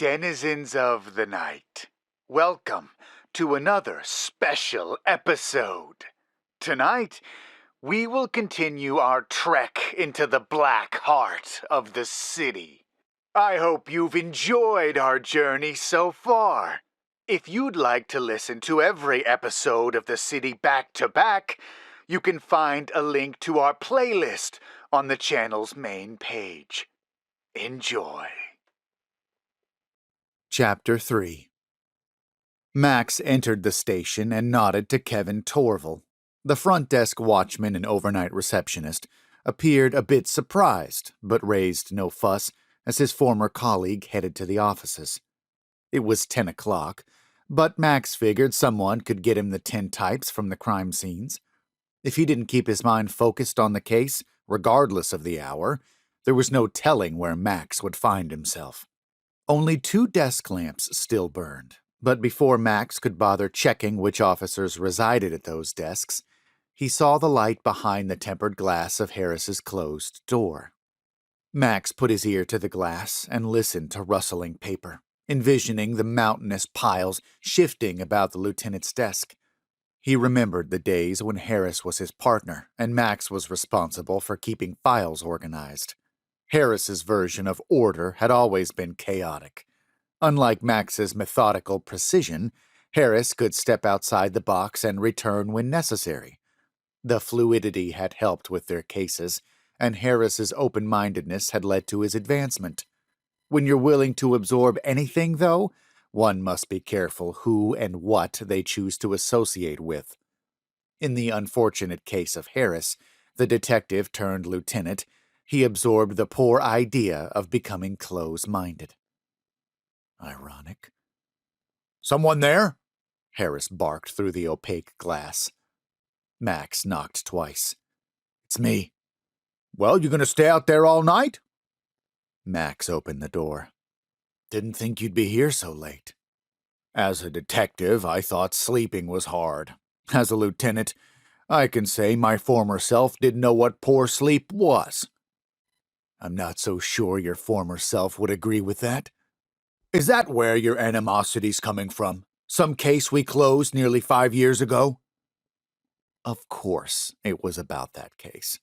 denizens of the night. Welcome to another special episode. Tonight, we will continue our trek into the black heart of the city. I hope you've enjoyed our journey so far. If you'd like to listen to every episode of the city back to back, you can find a link to our playlist on the channel's main page. Enjoy. Chapter 3. Max entered the station and nodded to Kevin Torval. The front desk watchman and overnight receptionist appeared a bit surprised, but raised no fuss as his former colleague headed to the offices. It was 10 o'clock, but Max figured someone could get him the tintypes from the crime scenes. If he didn't keep his mind focused on the case, regardless of the hour, there was no telling where Max would find himself. Only 2 desk lamps still burned, but before Max could bother checking which officers resided at those desks, he saw the light behind the tempered glass of Harris's closed door. Max put his ear to the glass and listened to rustling paper, envisioning the mountainous piles shifting about the lieutenant's desk. He remembered the days when Harris was his partner and Max was responsible for keeping files organized. Harris's version of order had always been chaotic. Unlike Max's methodical precision, Harris could step outside the box and return when necessary. The fluidity had helped with their cases, and Harris's open-mindedness had led to his advancement. When you're willing to absorb anything, though, one must be careful who and what they choose to associate with. In the unfortunate case of Harris, the detective turned lieutenant, he absorbed the poor idea of becoming close-minded. Ironic. "Someone there?" Harris barked through the opaque glass. Max knocked twice. "It's me." "Well, you gonna stay out there all night?" Max opened the door. "Didn't think you'd be here so late." "As a detective, I thought sleeping was hard. As a lieutenant, I can say my former self didn't know what poor sleep was." "I'm not so sure your former self would agree with that." "Is that where your animosity's coming from? Some case we closed nearly 5 years ago?" Of course it was about that case.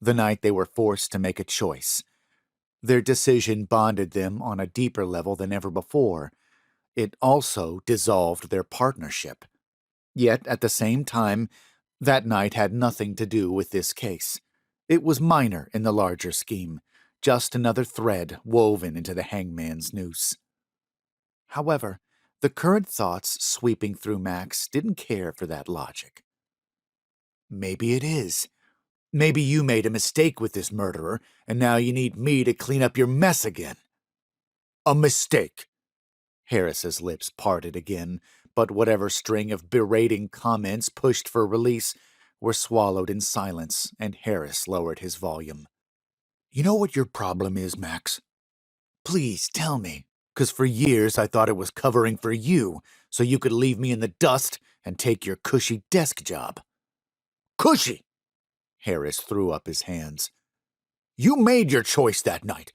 The night they were forced to make a choice. Their decision bonded them on a deeper level than ever before. It also dissolved their partnership. Yet, at the same time, that night had nothing to do with this case. It was minor in the larger scheme, just another thread woven into the hangman's noose. However, the current thoughts sweeping through Max didn't care for that logic. Maybe it is. Maybe you made a mistake with this murderer, and now you need me to clean up your mess again. A mistake. Harris's lips parted again, but whatever string of berating comments pushed for release were swallowed in silence, and Harris lowered his volume. "You know what your problem is, Max? Please tell me, 'cause for years I thought it was covering for you, so you could leave me in the dust and take your cushy desk job." "Cushy!" Harris threw up his hands. "You made your choice that night,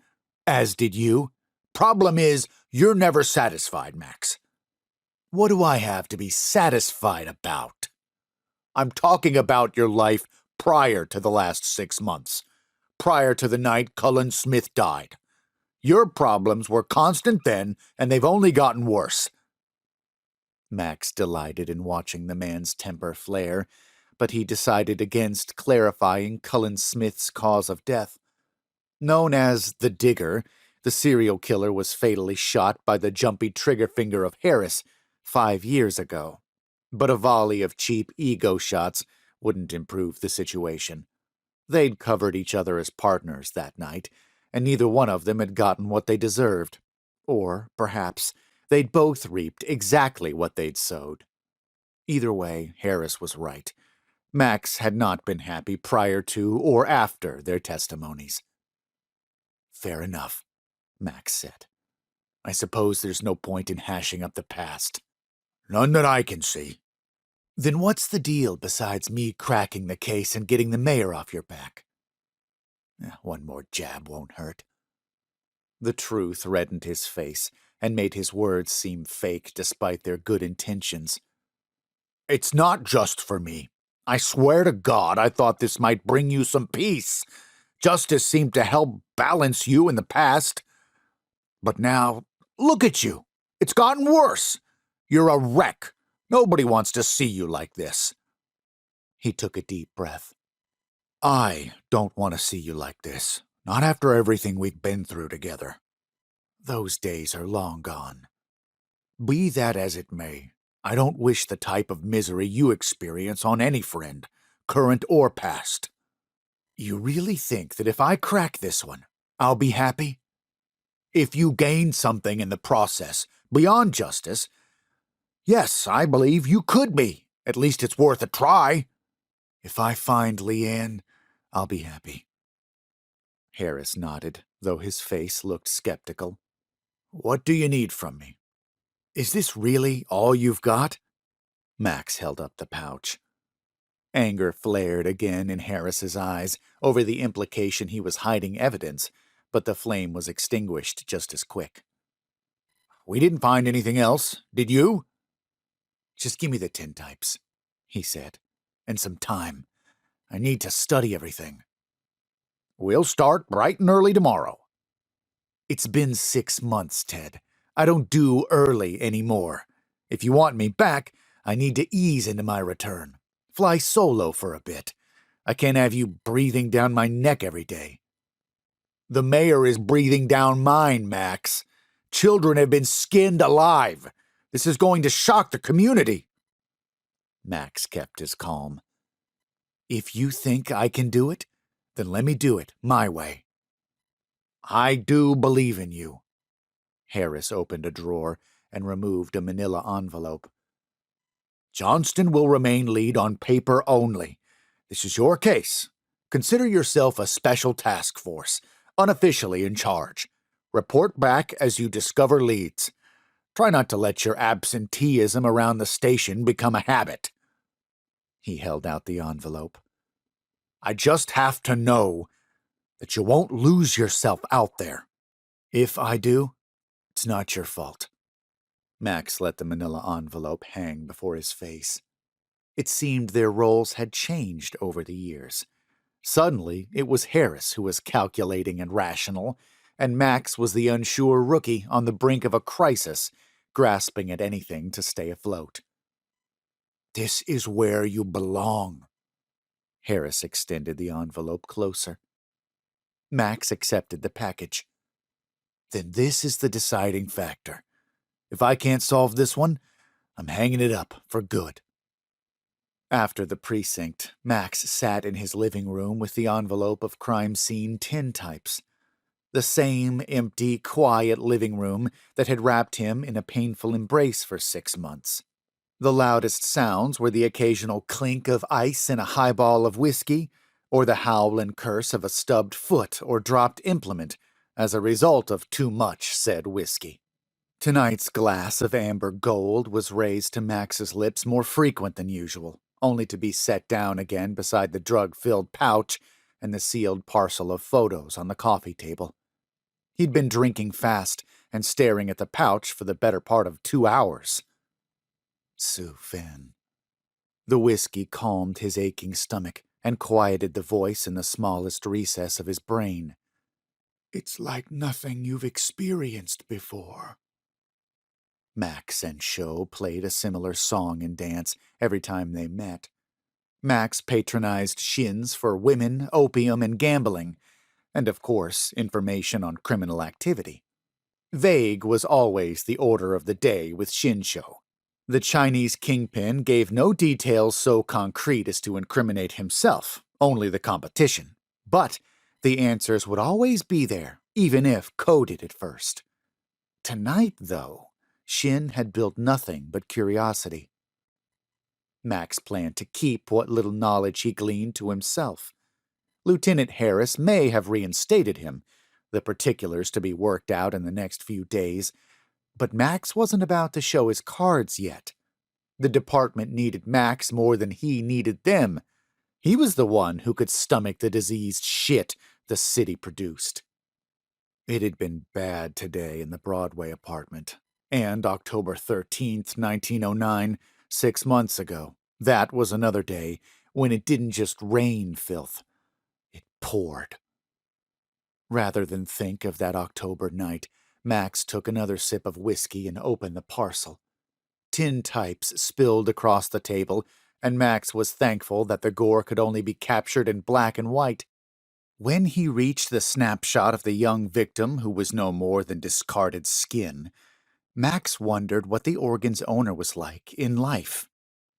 as did you. Problem is, you're never satisfied, Max." "What do I have to be satisfied about?" "I'm talking about your life prior to the last 6 months, prior to the night Cullen Smith died. Your problems were constant then, and they've only gotten worse." Max delighted in watching the man's temper flare, but he decided against clarifying Cullen Smith's cause of death. Known as the Digger, the serial killer was fatally shot by the jumpy trigger finger of Harris 5 years ago. But a volley of cheap ego shots wouldn't improve the situation. They'd covered each other as partners that night, and neither one of them had gotten what they deserved. Or, perhaps, they'd both reaped exactly what they'd sowed. Either way, Harris was right. Max had not been happy prior to or after their testimonies. "Fair enough," Max said. "I suppose there's no point in hashing up the past." "None that I can see." "Then what's the deal besides me cracking the case and getting the mayor off your back?" One more jab won't hurt." The truth reddened his face, and made his words seem fake despite their good intentions. "It's not just for me. I swear to God I thought this might bring you some peace. Justice seemed to help balance you in the past. But now, look at you. It's gotten worse. You're a wreck. Nobody wants to see you like this." He took a deep breath. "I don't want to see you like this. Not after everything we've been through together. Those days are long gone. Be that as it may, I don't wish the type of misery you experience on any friend, current or past. You really think that if I crack this one, I'll be happy? If you gain something in the process, beyond justice, yes, I believe you could be. At least it's worth a try. If I find Leanne, I'll be happy." Harris nodded, though his face looked skeptical. "What do you need from me? Is this really all you've got?" Max held up the pouch. Anger flared again in Harris's eyes over the implication he was hiding evidence, but the flame was extinguished just as quick. "We didn't find anything else, did you?" "Just give me the tintypes," he said, "and some time. I need to study everything." "We'll start bright and early tomorrow." "It's been 6 months, Ted. I don't do early anymore. If you want me back, I need to ease into my return. Fly solo for a bit. I can't have you breathing down my neck every day." "The mayor is breathing down mine, Max. Children have been skinned alive. This is going to shock the community." Max kept his calm. "If you think I can do it, then let me do it my way." "I do believe in you." Harris opened a drawer and removed a manila envelope. "Johnston will remain lead on paper only. This is your case. Consider yourself a special task force, unofficially in charge. Report back as you discover leads. Try not to let your absenteeism around the station become a habit." He held out the envelope. "I just have to know that you won't lose yourself out there. If I do, it's not your fault." Max let the manila envelope hang before his face. It seemed their roles had changed over the years. Suddenly, it was Harris who was calculating and rational, and Max was the unsure rookie on the brink of a crisis, grasping at anything to stay afloat. "This is where you belong." Harris extended the envelope closer. Max accepted the package. "Then this is the deciding factor. If I can't solve this one, I'm hanging it up for good." After the precinct, Max sat in his living room with the envelope of crime scene tintypes. The same empty, quiet living room that had wrapped him in a painful embrace for 6 months. The loudest sounds were the occasional clink of ice in a highball of whiskey, or the howl and curse of a stubbed foot or dropped implement as a result of too much said whiskey. Tonight's glass of amber gold was raised to Max's lips more frequent than usual, only to be set down again beside the drug-filled pouch and the sealed parcel of photos on the coffee table. He'd been drinking fast and staring at the pouch for the better part of 2 hours. Sue Finn. The whiskey calmed his aching stomach and quieted the voice in the smallest recess of his brain. "It's like nothing you've experienced before." Max and Sho played a similar song and dance every time they met. Max patronized shins for women, opium, and gambling, and of course, information on criminal activity. Vague was always the order of the day with Shinsho. The Chinese kingpin gave no details so concrete as to incriminate himself, only the competition. But the answers would always be there, even if coded at first. Tonight, though, Shin had built nothing but curiosity. Max planned to keep what little knowledge he gleaned to himself. Lieutenant Harris may have reinstated him, the particulars to be worked out in the next few days, but Max wasn't about to show his cards yet. The department needed Max more than he needed them. He was the one who could stomach the diseased shit the city produced. It had been bad today in the Broadway apartment. And October 13th, 1909, 6 months ago. That was another day when it didn't just rain filth. It poured. Rather than think of that October night, Max took another sip of whiskey and opened the parcel. Tin types spilled across the table, and Max was thankful that the gore could only be captured in black and white. When he reached the snapshot of the young victim who was no more than discarded skin, Max wondered what the organ's owner was like in life.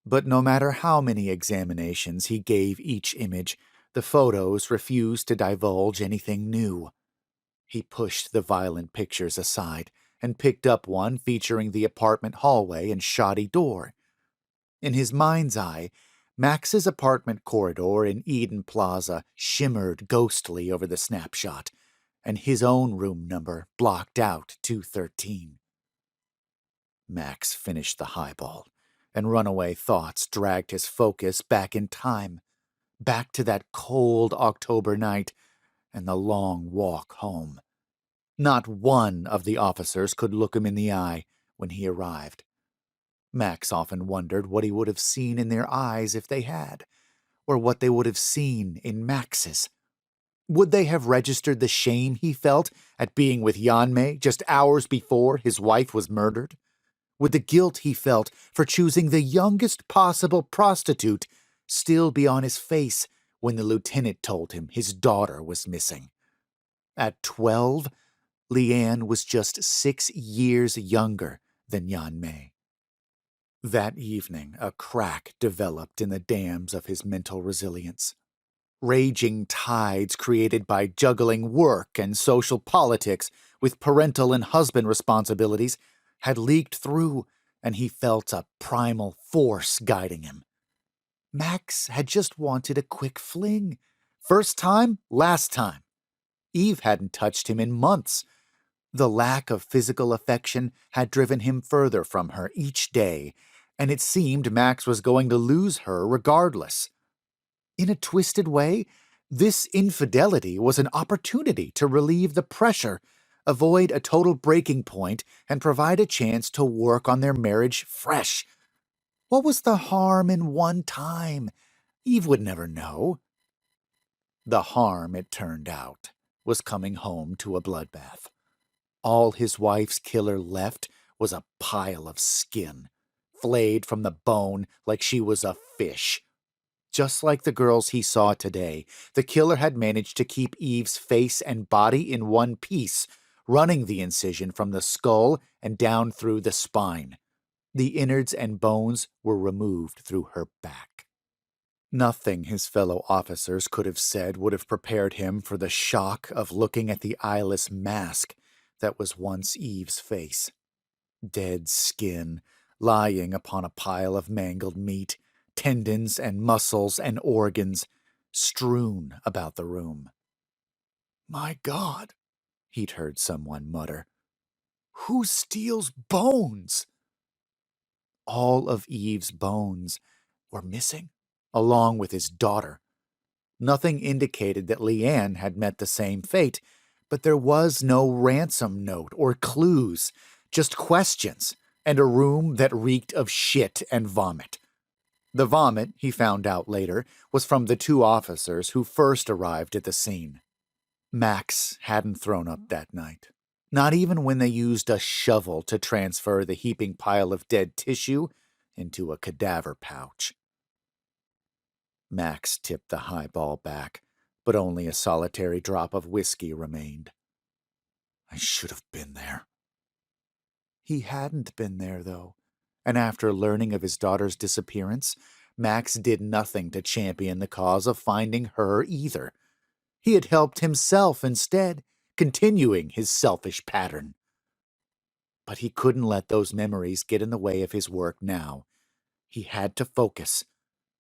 But no matter how many examinations he gave each image, the photos refused to divulge anything new. He pushed the violent pictures aside and picked up one featuring the apartment hallway and shoddy door. In his mind's eye, Max's apartment corridor in Eden Plaza shimmered ghostly over the snapshot, and his own room number blocked out 213. Max finished the highball, and runaway thoughts dragged his focus back in time, back to that cold October night and the long walk home. Not one of the officers could look him in the eye when he arrived. Max often wondered what he would have seen in their eyes if they had, or what they would have seen in Max's. Would they have registered the shame he felt at being with Yanmei just hours before his wife was murdered? Would the guilt he felt for choosing the youngest possible prostitute still be on his face when the lieutenant told him his daughter was missing? At 12, Leanne was just 6 years younger than Yanmei. That evening, a crack developed in the dams of his mental resilience. Raging tides created by juggling work and social politics with parental and husband responsibilities had leaked through, and he felt a primal force guiding him. Max had just wanted a quick fling. First time, last time. Eve hadn't touched him in months. The lack of physical affection had driven him further from her each day, and it seemed Max was going to lose her regardless. In a twisted way, this infidelity was an opportunity to relieve the pressure, avoid a total breaking point, and provide a chance to work on their marriage fresh. What was the harm in one time? Eve would never know. The harm, it turned out, was coming home to a bloodbath. All his wife's killer left was a pile of skin, flayed from the bone like she was a fish. Just like the girls he saw today, the killer had managed to keep Eve's face and body in one piece, running the incision from the skull and down through the spine. The innards and bones were removed through her back. Nothing his fellow officers could have said would have prepared him for the shock of looking at the eyeless mask that was once Eve's face. Dead skin, lying upon a pile of mangled meat, tendons and muscles and organs, strewn about the room. "My God," he'd heard someone mutter. "Who steals bones?" All of Eve's bones were missing, along with his daughter. Nothing indicated that Leanne had met the same fate, but there was no ransom note or clues, just questions and a room that reeked of shit and vomit. The vomit, he found out later, was from the 2 officers who first arrived at the scene. Max hadn't thrown up that night, not even when they used a shovel to transfer the heaping pile of dead tissue into a cadaver pouch. Max tipped the highball back, but only a solitary drop of whiskey remained. I should have been there. He hadn't been there, though, and after learning of his daughter's disappearance, Max did nothing to champion the cause of finding her either. He had helped himself instead, continuing his selfish pattern. But he couldn't let those memories get in the way of his work now. He had to focus.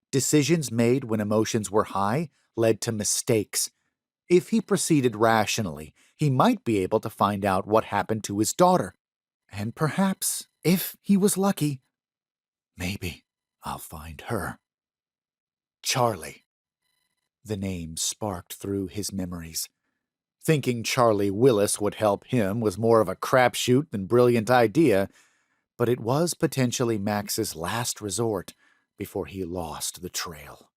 Decisions made when emotions were high led to mistakes. If he proceeded rationally, he might be able to find out what happened to his daughter. And perhaps, if he was lucky, maybe I'll find her. Charlie. The name sparked through his memories. Thinking Charlie Willis would help him was more of a crapshoot than brilliant idea, but it was potentially Max's last resort before he lost the trail.